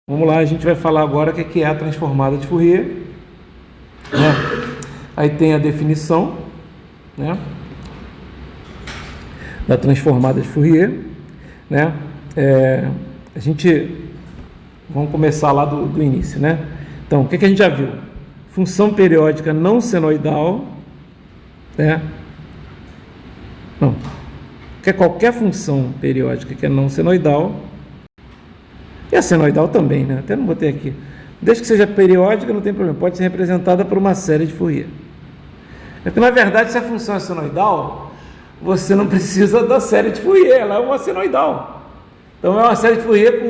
Vamos lá, a gente vai falar agora o que é a transformada de Fourier, né? Aí tem a definição, né, da transformada de Fourier, né? Vamos começar lá do início, né? Então, o que a gente já viu? Função periódica não senoidal, né? Não, qualquer função periódica que é não senoidal, e a senoidal também, né? Até não botei aqui. Desde que seja periódica, não tem problema, pode ser representada por uma série de Fourier. É que, na verdade, se a função é senoidal, você não precisa da série de Fourier, ela é uma senoidal. Então, é uma série de Fourier com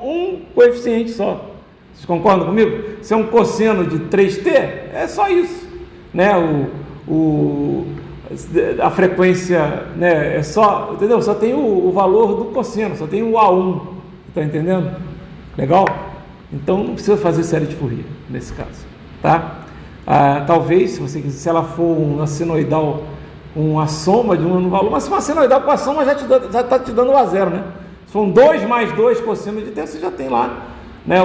um coeficiente só. Vocês concordam comigo? Se é um cosseno de 3t, é só isso, né? A frequência, né, é só, entendeu? Só tem o valor do cosseno, só tem o A1, tá entendendo? Legal? Então não precisa fazer série de Fourier nesse caso, tá? Talvez, se ela for uma senoidal com a soma de um valor, mas se uma senoidal com a soma já está te dando o A0, né? Se for um 2 mais 2 cosseno de θ, você já tem lá, né,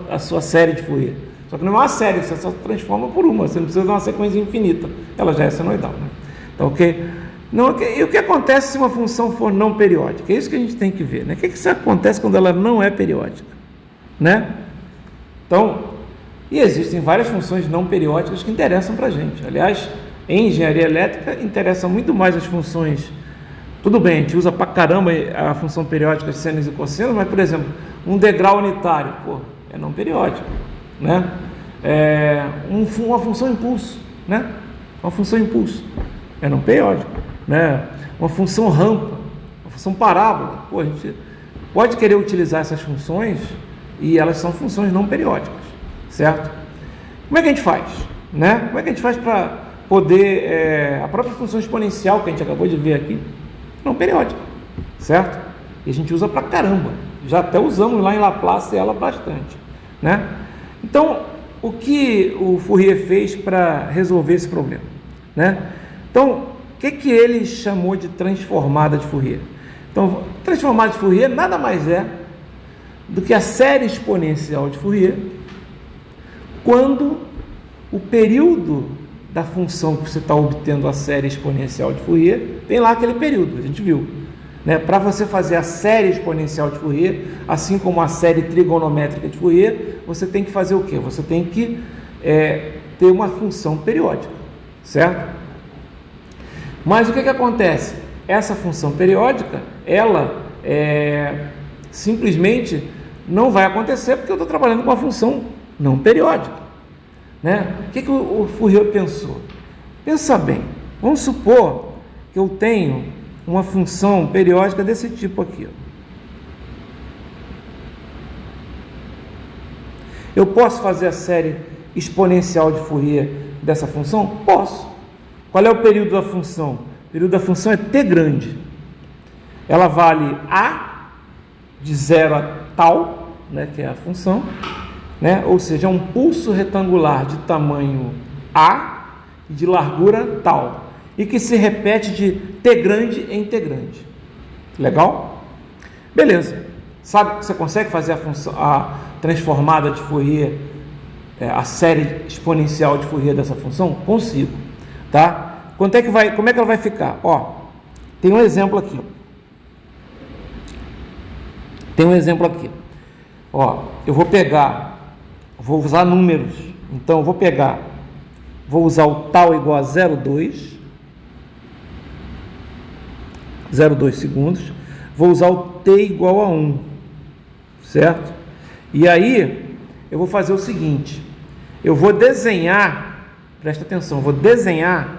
a sua série de Fourier. Só que não é uma série, você só transforma por uma, você não precisa de uma sequência infinita, ela já é senoidal, né? Então, ok? E o que acontece se uma função for não periódica? É isso que a gente tem que ver, né? O que acontece quando ela não é periódica, né? Então, e existem várias funções não periódicas que interessam para a gente. Aliás, em engenharia elétrica, interessa muito mais as funções. Tudo bem, a gente usa pra caramba a função periódica de senos e cossenos, mas, por exemplo, um degrau unitário, é não periódico, né? Uma função impulso, né? Uma função impulso é não periódico, né? Uma função rampa, uma função parábola, a gente pode querer utilizar essas funções e elas são funções não periódicas, certo? Como é que a gente faz, né? Como é que a gente faz para poder, a própria função exponencial que a gente acabou de ver aqui, não periódica, certo? E a gente usa pra caramba, já até usamos lá em Laplace ela bastante, né? Então, o que o Fourier fez para resolver esse problema, né? Então, o que ele chamou de transformada de Fourier? Então, transformada de Fourier nada mais é do que a série exponencial de Fourier quando o período da função que você está obtendo a série exponencial de Fourier, tem lá aquele período, a gente viu, né? Para você fazer a série exponencial de Fourier, assim como a série trigonométrica de Fourier, você tem que fazer o quê? Você tem que ter uma função periódica, certo? Mas o que acontece? Essa função periódica, ela simplesmente não vai acontecer porque eu estou trabalhando com uma função não periódica, né? O que o Fourier pensou? Pensa bem, vamos supor que eu tenho uma função periódica desse tipo aqui, ó. Eu posso fazer a série exponencial de Fourier dessa função? Posso. Qual é o período da função? O período da função é t grande. Ela vale a de 0 a tal, né, que é a função, né? Ou seja, é um pulso retangular de tamanho A e de largura tal, e que se repete de t grande em t grande. Legal? Beleza. Sabe que você consegue fazer a transformada de Fourier, a série exponencial de Fourier dessa função? Consigo, tá? Como é que ela vai ficar? Ó, tem um exemplo aqui. Ó, eu vou usar números. Então, eu vou usar o tal igual a 0,2 segundos. Vou usar o t igual a 1, certo? E aí, eu vou fazer o seguinte. Eu vou desenhar, presta atenção, eu vou desenhar,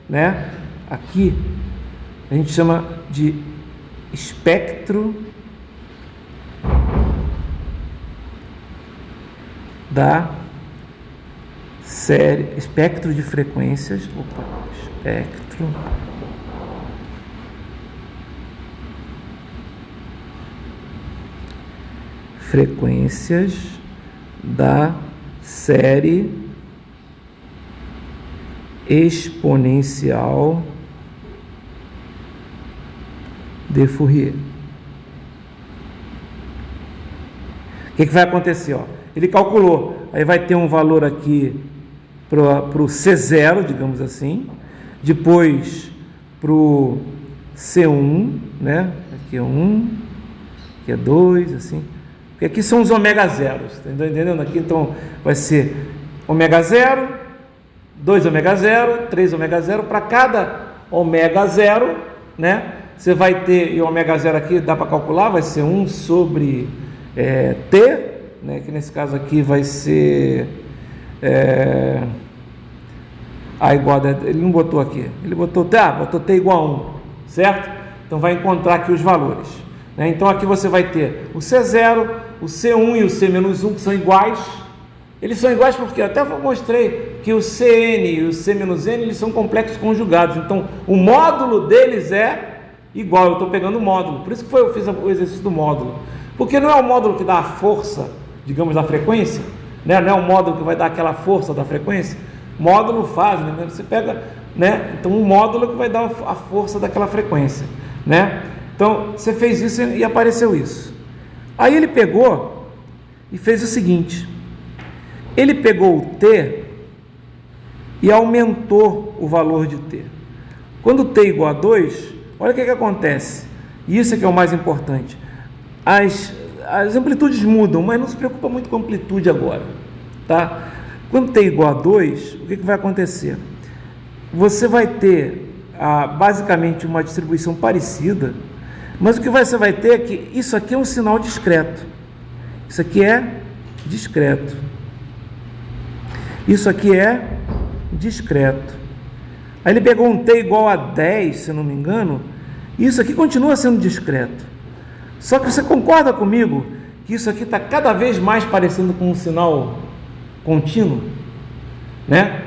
né? Aqui, a gente chama de espectro da série, espectro de frequências, frequências da série exponencial de Fourier. que vai acontecer? Ó? Ele calculou, aí vai ter um valor aqui para o C0, digamos assim, depois para o C1, né? Aqui é 1, aqui é 2, assim. Porque aqui são os ômega zeros, entendendo? Aqui então vai ser ômega 0, 2 ômega 0, 3 ômega 0, para cada ômega 0, né? Você vai ter, e o ômega 0 aqui dá para calcular, vai ser 1 sobre T, né? Que nesse caso aqui vai ser A igual a, ele não botou aqui, ele botou T igual a 1, certo? Então vai encontrar aqui os valores, né? Então aqui você vai ter o C0, o C1 e o C-1 que são iguais. Eles são iguais porque eu até mostrei que o Cn e o C-n eles são complexos conjugados, então o módulo deles é igual. Eu estou pegando o módulo, por isso que eu fiz o exercício do módulo, porque não é o módulo que dá a força, digamos, da frequência, né? Não é o módulo que vai dar aquela força da frequência. Módulo faz, né? Você pega, né? Então um módulo que vai dar a força daquela frequência, né? Então você fez isso e apareceu isso. Aí ele pegou e fez o seguinte: ele pegou o T e aumentou o valor de T. Quando T igual a 2, olha o que acontece. E isso é que é o mais importante. As amplitudes mudam, mas não se preocupa muito com a amplitude agora, tá? Quando T igual a 2, o que vai acontecer? Você vai ter basicamente uma distribuição parecida, mas o que você vai ter é que isso aqui é um sinal discreto. Isso aqui é discreto. Isso aqui é discreto. Aí ele pegou um T igual a 10, se eu não me engano, e isso aqui continua sendo discreto. Só que você concorda comigo que isso aqui está cada vez mais parecendo com um sinal contínuo, né?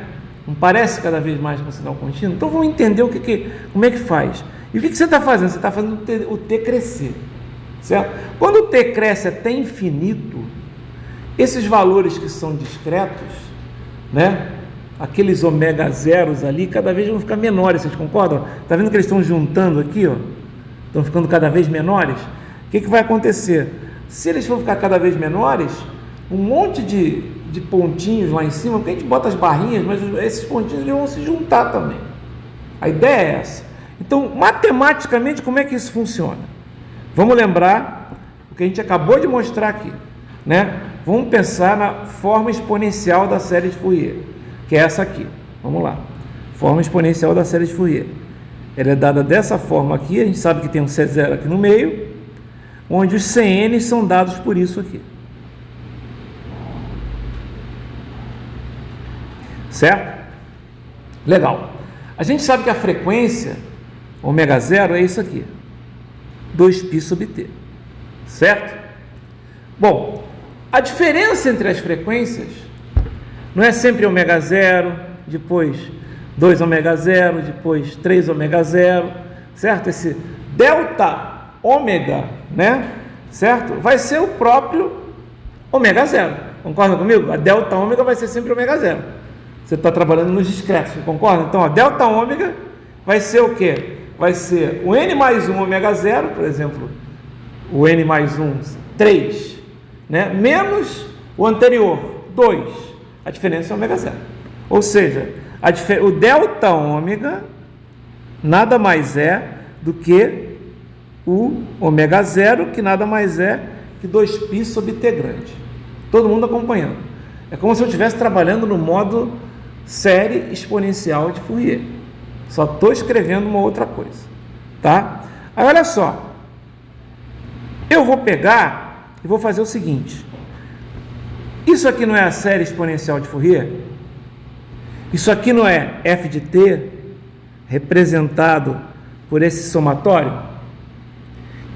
Não parece cada vez mais com um sinal contínuo? Então vamos entender como é que faz. E o que você está fazendo? Você está fazendo o T crescer, certo? Quando o T cresce até infinito, esses valores que são discretos, né? Aqueles ômega zeros ali, cada vez vão ficar menores, vocês concordam? Está vendo que eles estão juntando aqui, ó? Estão ficando cada vez menores? O que vai acontecer? Se eles for ficar cada vez menores, um monte de pontinhos lá em cima, porque a gente bota as barrinhas, mas esses pontinhos vão se juntar também. A ideia é essa. Então, matematicamente, como é que isso funciona? Vamos lembrar o que a gente acabou de mostrar aqui, né? Vamos pensar na forma exponencial da série de Fourier, que é essa aqui. Vamos lá. Forma exponencial da série de Fourier. Ela é dada dessa forma aqui, a gente sabe que tem um C0 aqui no meio, onde os Cn são dados por isso aqui. Certo? Legal. A gente sabe que a frequência ômega 0 é isso aqui, 2π sobre t, certo? Bom, a diferença entre as frequências não é sempre ômega 0, depois 2 ômega 0, depois 3 ômega 0, certo? Esse delta ômega, né? Certo? Vai ser o próprio ômega 0. Concorda comigo? A delta ômega vai ser sempre ômega 0. Você está trabalhando nos discretos, concorda? Então, a delta ômega vai ser o quê? Vai ser o n mais 1 ômega 0, por exemplo, o n mais 1, 3, né? Menos o anterior, 2. A diferença é ômega 0. Ou seja, o delta ômega nada mais é do que o ômega 0, que nada mais é que 2π sobre t grande. Todo mundo acompanhando. É como se eu estivesse trabalhando no modo série exponencial de Fourier. Só estou escrevendo uma outra coisa, tá? Aí olha só, eu vou pegar e vou fazer o seguinte: isso aqui não é a série exponencial de Fourier? Isso aqui não é f de t representado por esse somatório?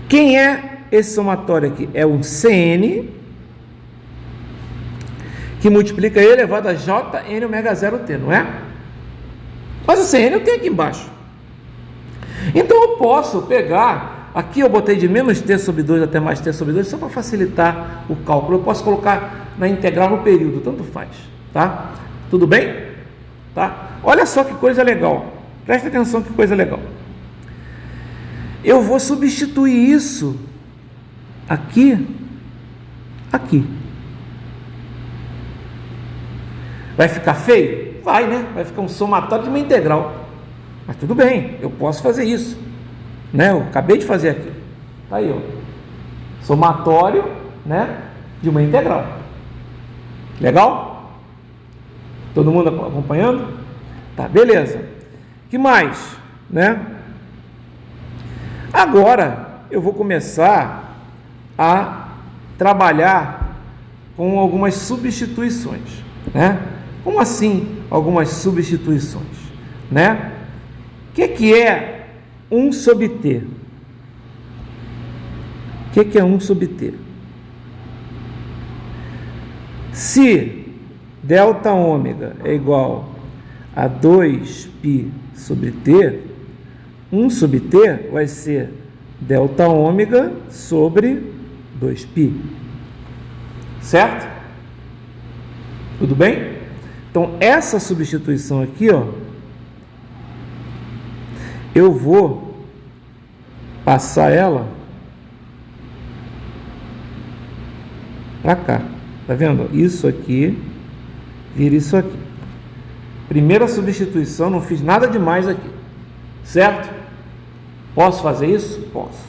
Quem é esse somatório aqui? É um Cn que multiplica e elevado a Jn ômega 0t, não é? Mas o Cn eu tenho aqui embaixo. Então eu posso pegar, aqui eu botei de menos t sobre 2 até mais t sobre 2, só para facilitar o cálculo. Eu posso colocar na integral no período, tanto faz, tá? Tudo bem? Tá? Olha só que coisa legal, presta atenção que coisa legal. Eu vou substituir isso aqui aqui. Vai ficar feio? Vai, né? Vai ficar um somatório de uma integral. Mas tudo bem, eu posso fazer isso, né? Eu acabei de fazer aqui. Tá aí, ó. Somatório, né? De uma integral. Legal? Todo mundo acompanhando? Tá, beleza. Que mais, né? Agora eu vou começar a trabalhar com algumas substituições, né? Como assim algumas substituições, né? O que é 1 sobre t? O que é 1 sobre t? Se delta ômega é igual a 2π sobre t, 1 sobre t vai ser delta ômega sobre 2π. Certo? Tudo bem? Então, essa substituição aqui, ó, eu vou passar ela para cá. Tá vendo? Isso aqui vira isso aqui. Primeira substituição, não fiz nada demais aqui. Certo? Posso fazer isso? Posso.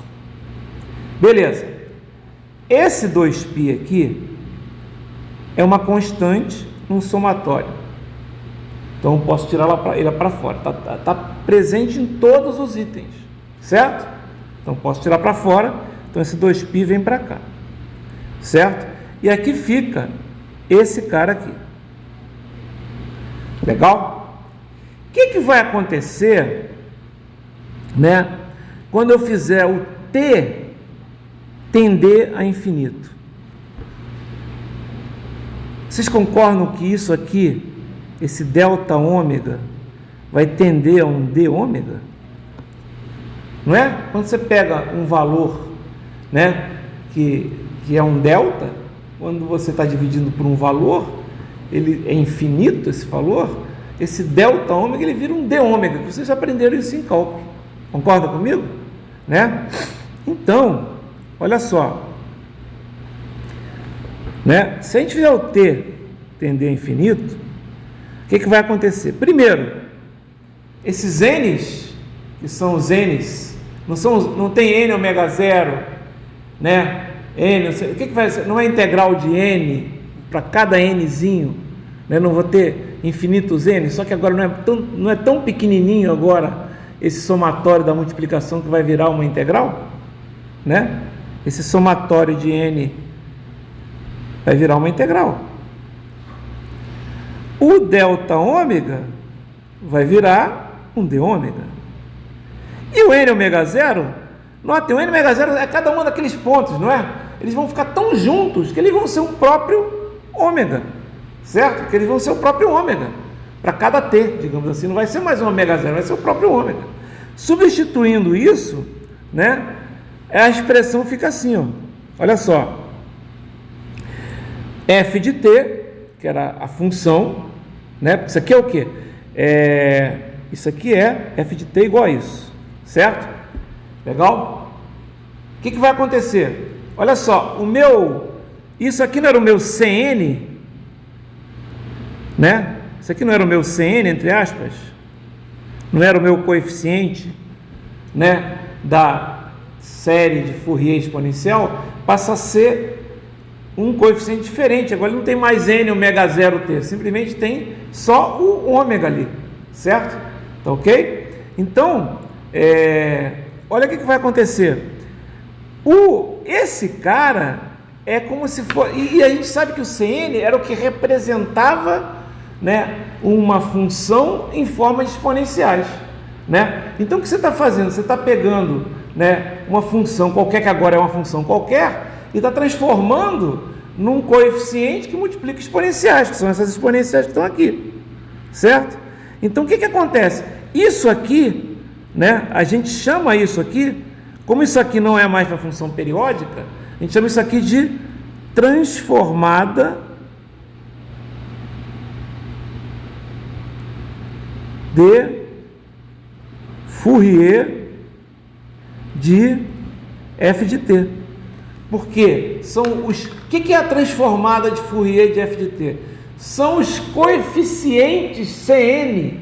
Beleza. Esse 2π aqui é uma constante num somatório. Então eu posso tirar ele para fora. Tá presente em todos os itens. Certo? Então posso tirar para fora. Então esse 2π vem para cá. Certo? E aqui fica esse cara aqui. Legal? O que vai acontecer, né, quando eu fizer o t tender a infinito? Vocês concordam que isso aqui, esse delta ômega, vai tender a um d ômega? Não é? Quando você pega um valor, né, que é um delta, quando você está dividindo por um valor, ele é infinito esse valor, esse delta ômega ele vira um d ômega, que vocês já aprenderam isso em cálculo. Concorda comigo? Né? Então, olha só, né? Se a gente fizer o t tender a infinito, o que vai acontecer? Primeiro, esses n's, que são os n's, não tem n ômega zero, né? N, o que vai ser? Não é integral de n para cada nzinho, né? Não vou ter infinitos n, só que agora não é tão pequenininho agora esse somatório da multiplicação que vai virar uma integral, né? Esse somatório de n vai virar uma integral. O delta ômega vai virar um d ômega. E o n ômega zero, notem, o n ômega zero é cada um daqueles pontos, não é? Eles vão ficar tão juntos que eles vão ser um próprio ômega, certo? Que eles vão ser o próprio ômega para cada t, digamos assim. Não vai ser mais um ômega zero, vai ser o próprio ômega. Substituindo isso, né, a expressão fica assim, ó. Olha só. F de t, que era a função, né? Isso aqui é o quê? Isso aqui é f de t igual a isso, certo? Legal? O que vai acontecer? Olha só, isso aqui não era o meu Cn, né? Isso aqui não era o meu Cn, entre aspas, não era o meu coeficiente, né, da série de Fourier exponencial, passa a ser um coeficiente diferente. Agora não tem mais n ômega zero t, simplesmente tem só o ômega ali, certo? Tá ok? Então, olha o que vai acontecer. Esse cara é como se for, e a gente sabe que o Cn era o que representava, né, uma função em forma de exponenciais, né? Então o que você está fazendo? Você está pegando, né, uma função qualquer, que agora é uma função qualquer, e está transformando num coeficiente que multiplica exponenciais, que são essas exponenciais que estão aqui, certo? Então o que acontece? Isso aqui, né, a gente chama isso aqui, como isso aqui não é mais uma função periódica, a gente chama isso aqui de transformada de Fourier de f de t. Porque são os... O que é a transformada de Fourier de f de t? São os coeficientes Cn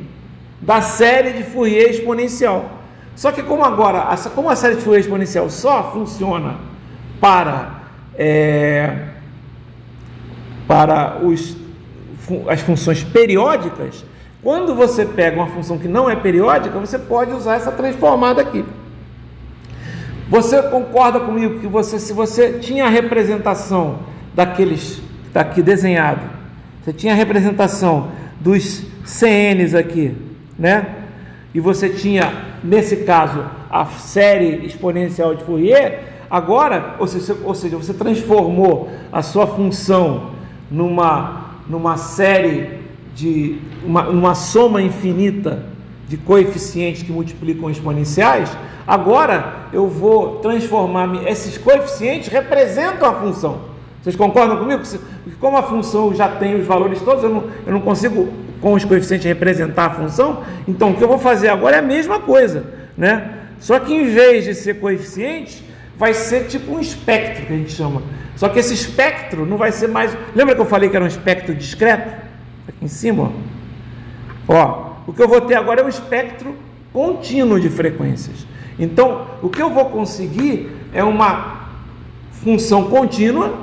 da série de Fourier exponencial. Só que como a série de Fourier exponencial só funciona para as funções periódicas, quando você pega uma função que não é periódica, você pode usar essa transformada aqui. Você concorda comigo que se você tinha a representação daqueles que está aqui desenhado, você tinha a representação dos CNs aqui, né? E você tinha, nesse caso, a série exponencial de Fourier, agora, ou seja, você transformou a sua função numa série de uma soma infinita de coeficientes que multiplicam exponenciais. Agora eu vou transformar esses coeficientes representam a função. Vocês concordam comigo? Porque como a função já tem os valores todos, eu não consigo com os coeficientes representar a função. Então o que eu vou fazer agora é a mesma coisa, né? Só que em vez de ser coeficientes, vai ser tipo um espectro que a gente chama. Só que esse espectro não vai ser mais... Lembra que eu falei que era um espectro discreto? Aqui em cima, ó. O que eu vou ter agora é um espectro contínuo de frequências. Então, o que eu vou conseguir é uma função contínua,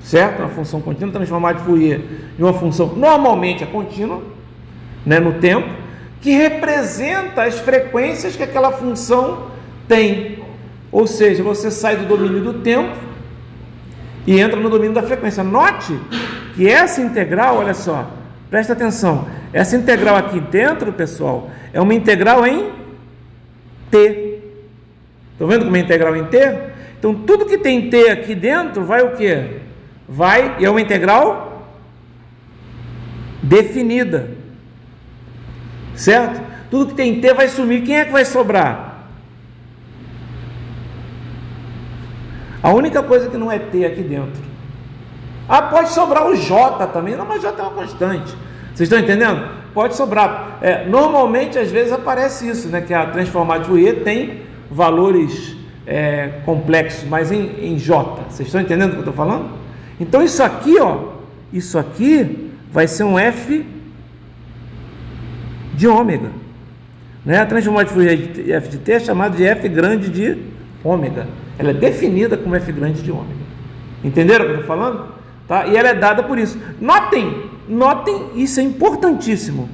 certo? Uma função contínua transformada de Fourier de uma função normalmente contínua, né, no tempo, que representa as frequências que aquela função tem. Ou seja, você sai do domínio do tempo e entra no domínio da frequência. Note que essa integral, olha só, presta atenção, essa integral aqui dentro, pessoal, é uma integral em t. Estão vendo como é integral em t? Então, tudo que tem t aqui dentro vai o quê? E é uma integral definida, certo? Tudo que tem t vai sumir. Quem é que vai sobrar? A única coisa que não é t aqui dentro. Pode sobrar o j também. Não, mas j é uma constante. Vocês estão entendendo? Pode sobrar. Normalmente, às vezes, aparece isso, né? Que a transformada de Fourier tem valores complexos, mas em j. Vocês estão entendendo o que eu estou falando? Então, isso aqui, ó, isso aqui vai ser um f de ômega. Né? A transformada de Fourier de f de t é chamada de f grande de ômega. Ela é definida como f grande de ômega. Entenderam o que eu estou falando? Tá? E ela é dada por isso. Notem, isso é importantíssimo.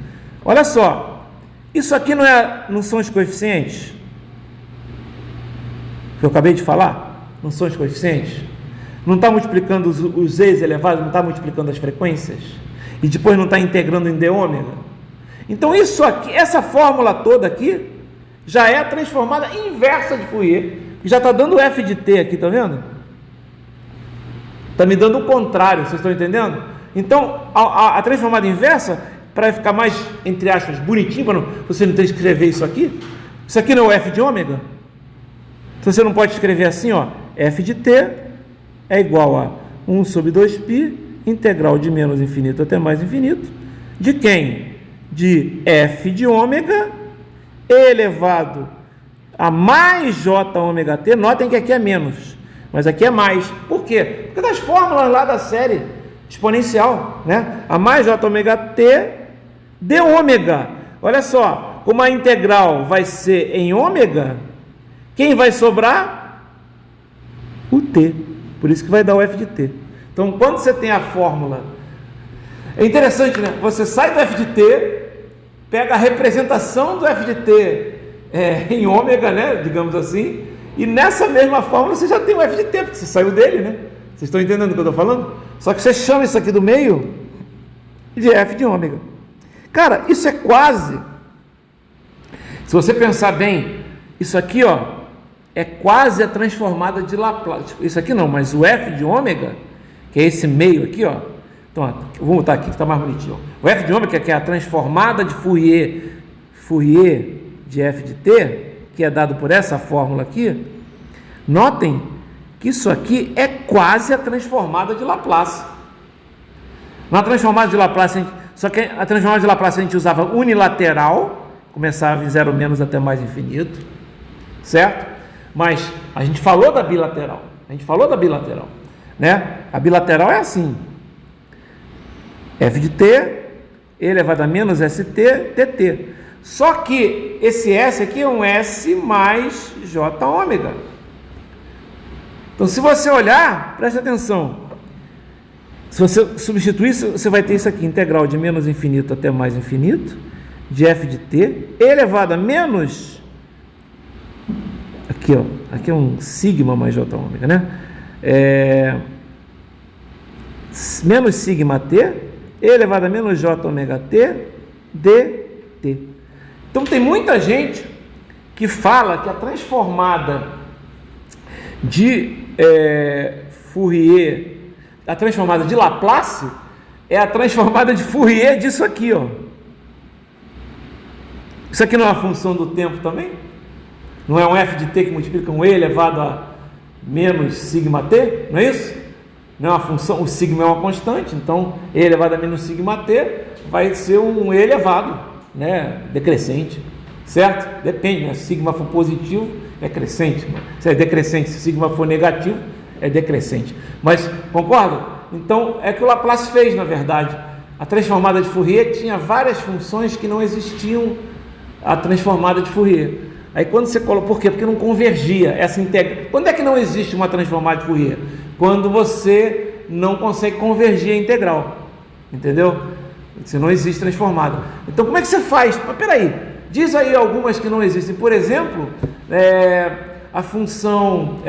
Olha só, isso aqui não são os coeficientes que eu acabei de falar? Não são os coeficientes? Não está multiplicando os z's elevados, não está multiplicando as frequências? E depois não está integrando em d ômega? Então isso aqui, essa fórmula toda aqui, já é a transformada inversa de Fourier, que já está dando f de t aqui, tá vendo? Está me dando o contrário, vocês estão entendendo? Então, a transformada inversa, para ficar mais, entre aspas, bonitinho, para você não ter que escrever isso aqui não é o f de ômega? Então, você não pode escrever assim, ó, f de t é igual a 1 sobre 2π, integral de menos infinito até mais infinito, de quem? De f de ômega elevado a mais j ômega t. Notem que aqui é menos, mas aqui é mais. Por quê? Porque das fórmulas lá da série exponencial, né? A mais j ômega t de ômega. Olha só, como a integral vai ser em ômega, quem vai sobrar? O t. Por isso que vai dar o f de t. Então, quando você tem a fórmula, é interessante, né? Você sai do f de t, pega a representação do f de t em ômega, né? Digamos assim, e nessa mesma fórmula você já tem o f de t, porque você saiu dele, né? Vocês estão entendendo o que eu estou falando? Só que você chama isso aqui do meio de f de ômega. Cara, isso é quase, se você pensar bem, isso aqui, ó, é quase a transformada de Laplace. Isso aqui não, mas o f de ômega, que é esse meio aqui, ó. Então, ó, vou botar aqui que está mais bonitinho. Ó. O f de ômega, que é a transformada de Fourier de f de t, que é dado por essa fórmula aqui. Notem que isso aqui é quase a transformada de Laplace. Na transformada de Laplace, só que a transformada de Laplace a gente usava unilateral, começava em 0 menos até mais infinito, certo? Mas a gente falou da bilateral. A gente falou da bilateral, né? A bilateral é assim: f de t, e elevado a menos st, dt. Só que esse s aqui é um s mais j ômega. Então, se você olhar, preste atenção. Se você substituir isso, você vai ter isso aqui: integral de menos infinito até mais infinito, de f de t, elevado a menos... Aqui, ó, aqui é um sigma mais j ômega, né? Menos sigma t, elevado a menos j ômega t, dt. Então, tem muita gente que fala que a transformada de Fourier, a transformada de Laplace, é a transformada de Fourier disso aqui, ó. Isso aqui não é uma função do tempo também? Não é um f de t que multiplica um e elevado a menos sigma t? Não é isso? Não é uma função, o sigma é uma constante, então e elevado a menos sigma t vai ser um e elevado, né, decrescente, certo? Depende, né? Se sigma for positivo, é crescente. Se é decrescente, se sigma for negativo, é decrescente. Mas, concorda? Então, é que o Laplace fez, na verdade. A transformada de Fourier tinha várias funções que não existiam a transformada de Fourier. Aí quando você coloca... Por quê? Porque não convergia essa integra. Quando é que não existe uma transformada de Fourier? Quando você não consegue convergir a integral. Entendeu? Se não existe transformada. Então, como é que você faz? Mas peraí, diz aí algumas que não existem. Por exemplo, a função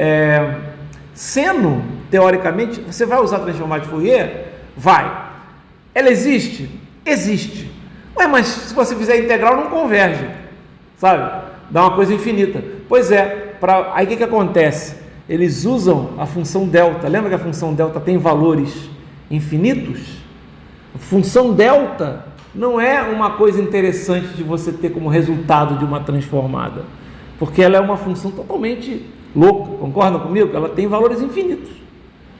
seno, teoricamente, você vai usar a transformada de Fourier? Vai. Ela existe? Existe. Ué, mas se você fizer integral, não converge. Sabe? Dá uma coisa infinita. Pois é. Aí o que acontece? Eles usam a função delta. Lembra que a função delta tem valores infinitos? A função delta não é uma coisa interessante de você ter como resultado de uma transformada, porque ela é uma função totalmente louca, concorda comigo? Ela tem valores infinitos,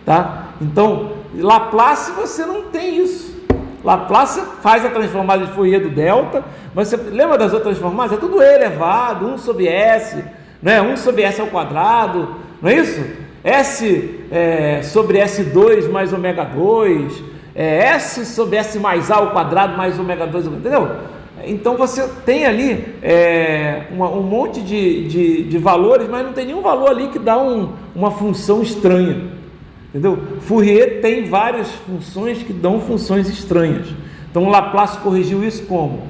tá? Então, Laplace você não tem isso. Laplace faz a transformada de Fourier do delta, mas você lembra das outras transformadas? É tudo e elevado, 1 sobre s, né? 1 sobre s ao quadrado, não é isso? S sobre S2 mais ômega 2, S sobre S mais A ao quadrado mais ômega 2, entendeu? Então você tem ali um monte de valores, mas não tem nenhum valor ali que dá uma função estranha, entendeu? Fourier tem várias funções que dão funções estranhas. Então o Laplace corrigiu isso como?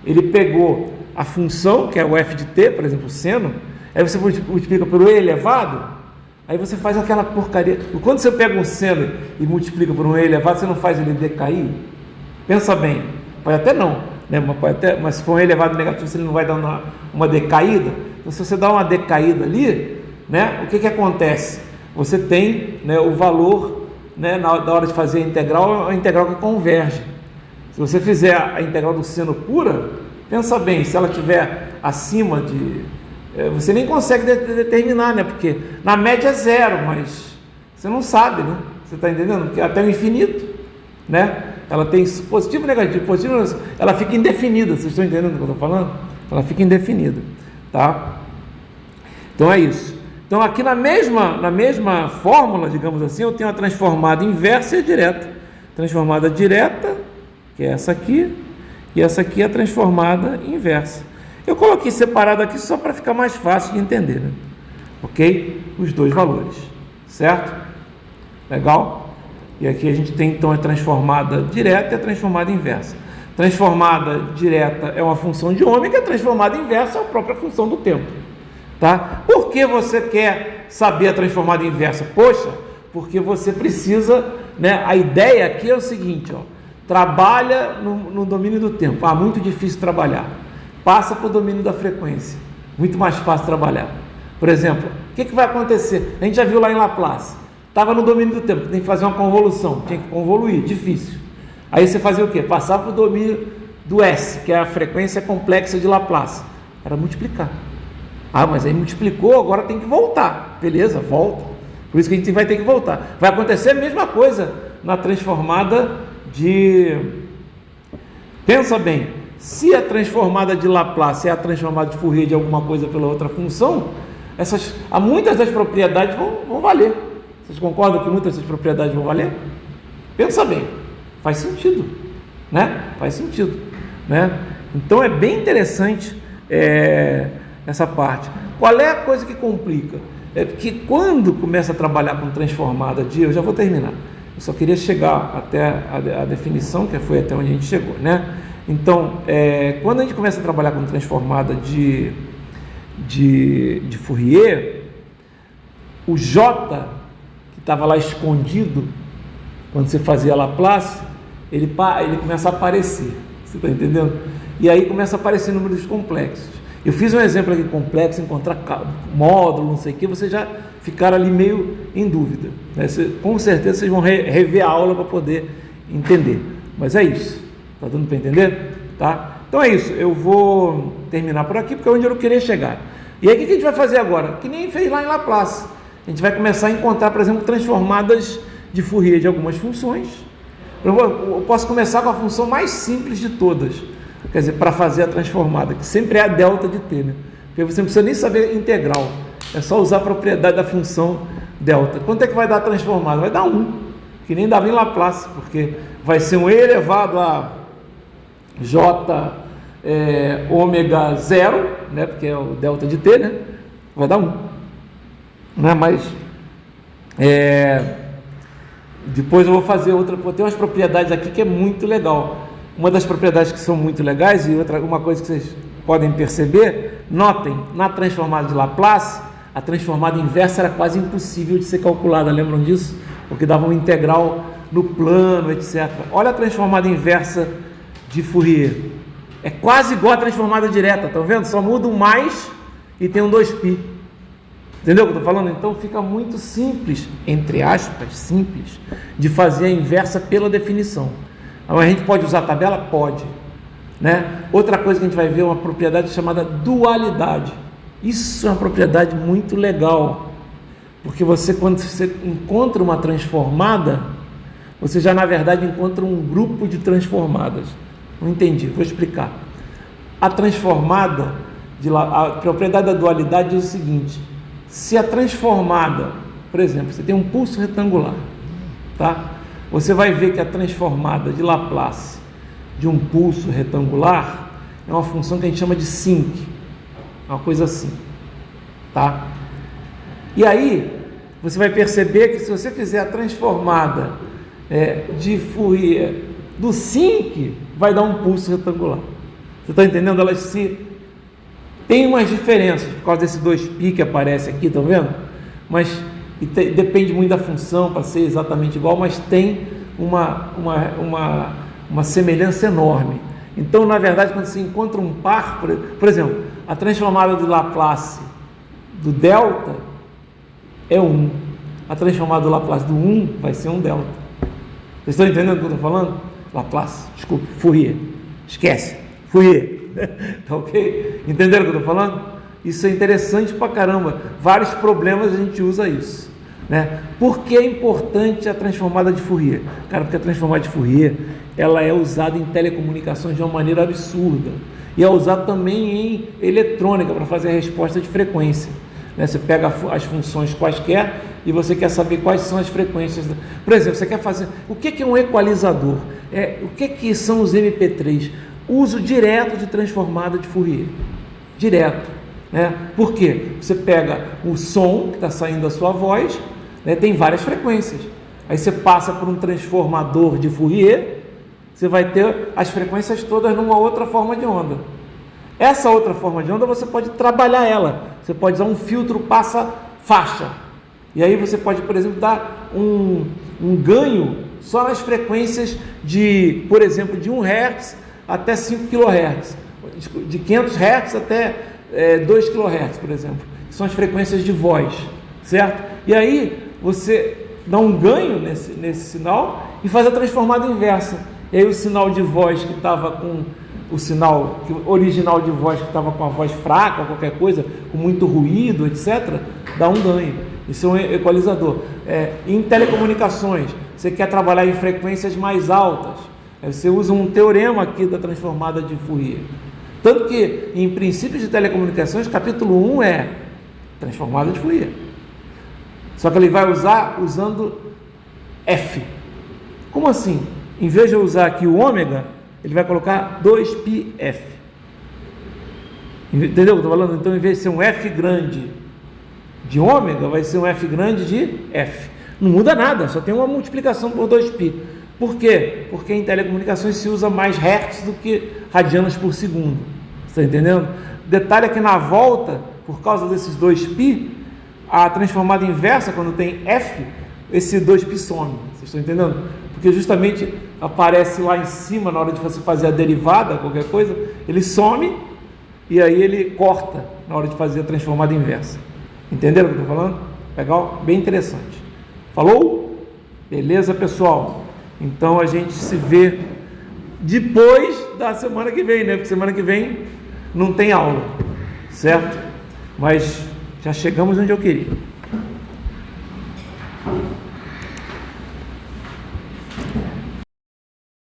Ele pegou a função, que é o f de t, por exemplo, o seno, aí você multiplica pelo e elevado. Aí você faz aquela porcaria. Quando você pega um seno e multiplica por um e elevado, você não faz ele decair? Pensa bem. Pode até não, né? Mas se for um e elevado negativo, você não vai dar uma decaída. Então, se você dá uma decaída ali, né, o que acontece? Você tem, né, o valor, né, na hora de fazer a integral que converge. Se você fizer a integral do seno pura, pensa bem, se ela estiver acima de... Você nem consegue determinar, né? Porque na média é zero, mas você não sabe, né? Você está entendendo? Porque até o infinito, né? Ela tem positivo e negativo, ela fica indefinida. Vocês estão entendendo o que eu estou falando? Ela fica indefinida, tá? Então é isso. Então aqui na mesma fórmula, digamos assim, eu tenho a transformada inversa e a direta. Transformada direta, que é essa aqui, e essa aqui é a transformada inversa. Eu coloquei separado aqui só para ficar mais fácil de entender, né? Ok? Os dois valores, certo? Legal? E aqui a gente tem então a transformada direta e a transformada inversa. Transformada direta é uma função de ômega, a transformada inversa é a própria função do tempo, tá? Por que você quer saber a transformada inversa? Poxa, porque você precisa, né? A ideia aqui é o seguinte, ó, trabalha no domínio do tempo. Muito difícil trabalhar. Passa para o domínio da frequência, muito mais fácil trabalhar. Por exemplo, o que vai acontecer? A gente já viu lá em Laplace, estava no domínio do tempo, tem que fazer uma convolução, tinha que convoluir, difícil. Aí você fazia o quê? Passar para o domínio do S, que é a frequência complexa de Laplace, era multiplicar. Mas aí multiplicou, agora tem que voltar, beleza, volta. Por isso que a gente vai ter que voltar. Vai acontecer a mesma coisa na transformada de... Pensa bem. Se a transformada de Laplace é a transformada de Fourier de alguma coisa pela outra função, muitas das propriedades vão valer. Vocês concordam que muitas dessas propriedades vão valer? Pensa bem, faz sentido, né? Faz sentido, né? Então é bem interessante essa parte. Qual é a coisa que complica? É que quando começa a trabalhar com transformada de, eu já vou terminar, eu só queria chegar até a definição, que foi até onde a gente chegou, né? Então, quando a gente começa a trabalhar com transformada de Fourier, o J, que estava lá escondido, quando você fazia Laplace, ele começa a aparecer, você está entendendo? E aí começa a aparecer números complexos. Eu fiz um exemplo aqui complexo, encontrar módulo, não sei o que, vocês já ficaram ali meio em dúvida, né? Com certeza vocês vão rever a aula para poder entender, mas é isso, está dando para entender? Tá? Então é isso, eu vou terminar por aqui, porque é onde eu queria chegar. E aí o que a gente vai fazer agora? Que nem fez lá em Laplace, a gente vai começar a encontrar, por exemplo, transformadas de Fourier de algumas funções. Eu posso começar com a função mais simples de todas, quer dizer, para fazer a transformada, que sempre é a delta de t, né? Porque você não precisa nem saber integral, é só usar a propriedade da função delta. Quanto é que vai dar a transformada? Vai dar 1, que nem dava em Laplace, porque vai ser um e elevado a j ômega 0, né? Porque é o delta de t, né? Vai dar 1, né? Mas depois eu vou fazer outra, tem umas propriedades aqui que é muito legal. Uma das propriedades que são muito legais, e uma coisa que vocês podem perceber, notem, na transformada de Laplace, a transformada inversa era quase impossível de ser calculada, lembram disso? Porque dava um integral no plano, etc. Olha a transformada inversa de Fourier, é quase igual a transformada direta, estão vendo? Só muda um mais e tem um 2π. Entendeu o que eu estou falando? Então fica muito simples, entre aspas, simples, de fazer a inversa pela definição. A gente pode usar a tabela? Pode, né? Outra coisa que a gente vai ver é uma propriedade chamada dualidade. Isso é uma propriedade muito legal, porque quando você encontra uma transformada, você já na verdade encontra um grupo de transformadas. Não entendi, vou explicar. A transformada, a propriedade da dualidade diz o seguinte: se a transformada, por exemplo, você tem um pulso retangular, tá? Você vai ver que a transformada de Laplace de um pulso retangular é uma função que a gente chama de sinc, uma coisa assim, tá? E aí você vai perceber que se você fizer a transformada de Fourier do sinc, vai dar um pulso retangular. Você está entendendo? Elas tem umas diferenças por causa desse 2π que aparece aqui, estão vendo? Mas depende muito da função para ser exatamente igual, mas tem uma semelhança enorme. Então, na verdade, quando você encontra um par, por exemplo, a transformada do Laplace do delta é 1. A transformada do Laplace do 1 vai ser um delta. Vocês estão entendendo o que eu estou falando? Laplace, desculpe, Fourier. Esquece, Fourier. Tá ok? Entenderam o que eu estou falando? Isso é interessante pra caramba. Vários problemas a gente usa isso, né? Por que é importante a transformada de Fourier? Cara, porque a transformada de Fourier ela é usada em telecomunicações de uma maneira absurda e é usada também em eletrônica para fazer a resposta de frequência, né? Você pega as funções quaisquer e você quer saber quais são as frequências. Por exemplo, você quer fazer... O que é um equalizador? O que são os MP3? Uso direto de transformada de Fourier. Direto, né? Por quê? Você pega o som que está saindo da sua voz, né? Tem várias frequências. Aí você passa por um transformador de Fourier, você vai ter as frequências todas numa outra forma de onda. Essa outra forma de onda você pode trabalhar ela. Você pode usar um filtro passa-faixa. E aí você pode, por exemplo, dar um ganho só nas frequências de, por exemplo, de 1 Hz até 5 kHz, de 500 Hz até 2 kHz, por exemplo, que são as frequências de voz, certo? E aí você dá um ganho nesse sinal e faz a transformada inversa. E aí o sinal de voz que estava com o sinal original de voz que estava com a voz fraca, qualquer coisa, com muito ruído, etc., dá um ganho. Isso é um equalizador. Em telecomunicações, você quer trabalhar em frequências mais altas, aí você usa um teorema aqui da transformada de Fourier. Tanto que, em princípios de telecomunicações, capítulo 1 é transformada de Fourier. Só que ele vai usar usando F. Como assim? Em vez de eu usar aqui o ômega, ele vai colocar 2πf. Entendeu o que eu estou falando? Então, em vez de ser um F grande de ômega, vai ser um F grande de F. Não muda nada, só tem uma multiplicação por 2π. Por quê? Porque em telecomunicações se usa mais hertz do que radianos por segundo. Você está entendendo? Detalhe é que na volta, por causa desses 2π, a transformada inversa, quando tem F, esse 2π some. Vocês estão entendendo? Porque justamente aparece lá em cima, na hora de você fazer a derivada, qualquer coisa, ele some e aí ele corta na hora de fazer a transformada inversa. Entenderam o que eu estou falando? Legal? Bem interessante. Falou? Beleza, pessoal? Então a gente se vê depois da semana que vem, né? Porque semana que vem não tem aula, certo? Mas já chegamos onde eu queria.